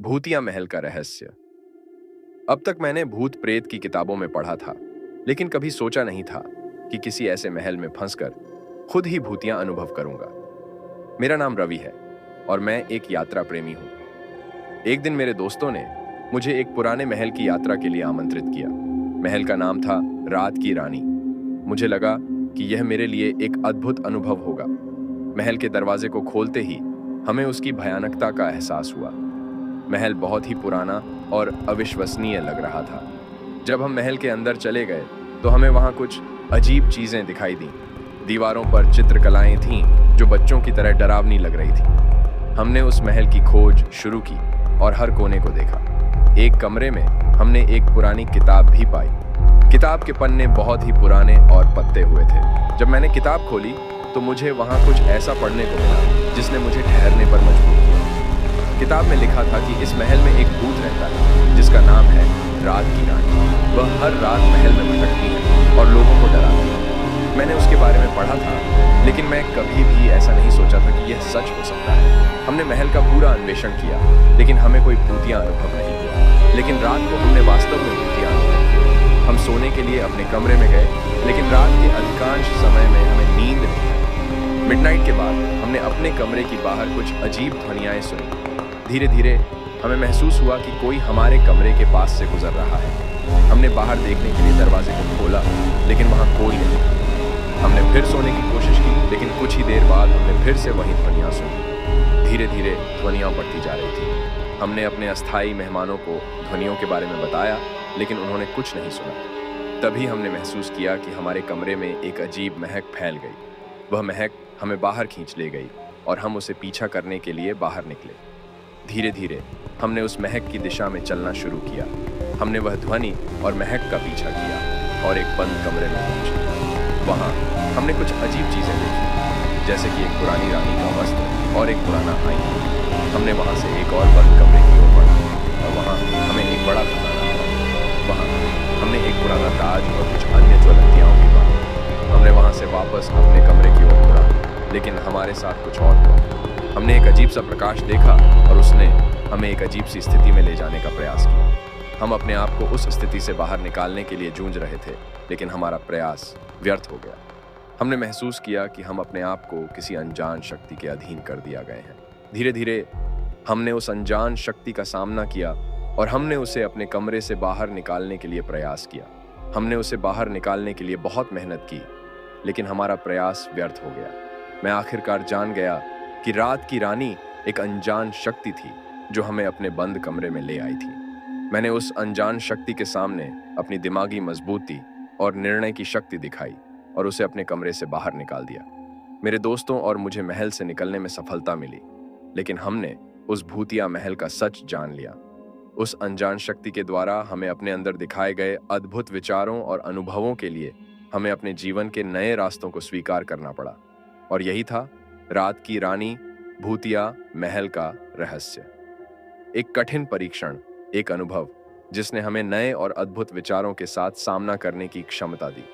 भूतिया महल का रहस्य। अब तक मैंने भूत प्रेत की किताबों में पढ़ा था, लेकिन कभी सोचा नहीं था कि किसी ऐसे महल में फंसकर खुद ही भूतिया अनुभव करूंगा। मेरा नाम रवि है और मैं एक यात्रा प्रेमी हूं। एक दिन मेरे दोस्तों ने मुझे एक पुराने महल की यात्रा के लिए आमंत्रित किया। महल का नाम था रात की रानी। मुझे लगा कि यह मेरे लिए एक अद्भुत अनुभव होगा। महल के दरवाजे को खोलते ही हमें उसकी भयानकता का एहसास हुआ। महल बहुत ही पुराना और अविश्वसनीय लग रहा था। जब हम महल के अंदर चले गए तो हमें वहां कुछ अजीब चीजें दिखाई दी। दीवारों पर चित्रकलाएं थीं जो बच्चों की तरह डरावनी लग रही थी। हमने उस महल की खोज शुरू की और हर कोने को देखा। एक कमरे में हमने एक पुरानी किताब भी पाई। किताब के पन्ने बहुत ही पुराने और पत्ते हुए थे। जब मैंने किताब खोली तो मुझे वहां कुछ ऐसा पढ़ने को मिला जिसने मुझे ठहरने पर मजबूर किया। किताब में लिखा था कि इस महल में एक भूत रहता है जिसका नाम है रात की रानी। वह हर रात महल में भटकती है और लोगों को डराती है। मैंने उसके बारे में पढ़ा था, लेकिन मैं कभी भी ऐसा नहीं सोचा था कि यह सच हो सकता है। हमने महल का पूरा अन्वेषण किया, लेकिन हमें कोई भूतिया अनुभव नहीं हुआ। लेकिन रात को हमने वास्तव में भूतिया अनुभव किया। हम सोने के लिए अपने कमरे में गए, लेकिन रात के अधिकांश समय में हमें नींद नहीं आई। मिडनाइट के बाद हमने अपने कमरे की बाहर कुछ अजीब ध्वनियाएं सुनी। धीरे धीरे हमें महसूस हुआ कि कोई हमारे कमरे के पास से गुजर रहा है। हमने बाहर देखने के लिए दरवाजे को खोला, लेकिन वहां कोई नहीं था। हमने फिर सोने की कोशिश की, लेकिन कुछ ही देर बाद हमने फिर से वही ध्वनियां सुनी। धीरे धीरे ध्वनियां बढ़ती जा रही थी। हमने अपने अस्थायी मेहमानों को ध्वनियों के बारे में बताया, लेकिन उन्होंने कुछ नहीं सुना। तभी हमने महसूस किया कि हमारे कमरे में एक अजीब महक फैल गई। वह महक हमें बाहर खींच ले गई और हम उसे पीछा करने के लिए बाहर निकले। धीरे धीरे हमने उस महक की दिशा में चलना शुरू किया। हमने वह ध्वनि और महक का पीछा किया और एक बंद कमरे में पहुंचे। वहां हमने कुछ अजीब चीजें देखी, जैसे कि एक पुरानी रानी का वस्त्र और एक पुराना आईना। हमने वहां से एक और बंद कमरे की ओर बढ़ा और वहां हमें एक बड़ा खजाना मिला। वहां हमने एक पुराना ताज और कुछ अन्य ज्वलंतियाओं की पाई। हमने वहां से वापस अपने कमरे की ओर मुड़ा, लेकिन हमारे साथ कुछ और हुआ। हमने एक अजीब सा प्रकाश देखा और उसने हमें एक अजीब सी स्थिति में ले जाने का प्रयास किया। हम अपने आप को उस स्थिति से बाहर निकालने के लिए जूझ रहे थे, लेकिन हमारा प्रयास व्यर्थ हो गया। हमने महसूस किया कि हम अपने आप को किसी अनजान शक्ति के अधीन कर दिया गए हैं। धीरे धीरे हमने उस अनजान शक्ति का सामना किया और हमने उसे अपने कमरे से बाहर निकालने के लिए प्रयास किया। हमने उसे बाहर निकालने के लिए बहुत मेहनत की, लेकिन हमारा प्रयास व्यर्थ हो गया। मैं आखिरकार जान गया कि रात की रानी एक अनजान शक्ति थी जो हमें अपने बंद कमरे में ले आई थी। मैंने उस अनजान शक्ति के सामने अपनी दिमागी मजबूती और निर्णय की शक्ति दिखाई और उसे अपने कमरे से बाहर निकाल दिया। मेरे दोस्तों और मुझे महल से निकलने में सफलता मिली, लेकिन हमने उस भूतिया महल का सच जान लिया। उस अनजान शक्ति के द्वारा हमें अपने अंदर दिखाए गए अद्भुत विचारों और अनुभवों के लिए हमें अपने जीवन के नए रास्तों को स्वीकार करना पड़ा। और यही था रात की रानी भूतिया महल का रहस्य। एक कठिन परीक्षण, एक अनुभव जिसने हमें नए और अद्भुत विचारों के साथ सामना करने की क्षमता दी।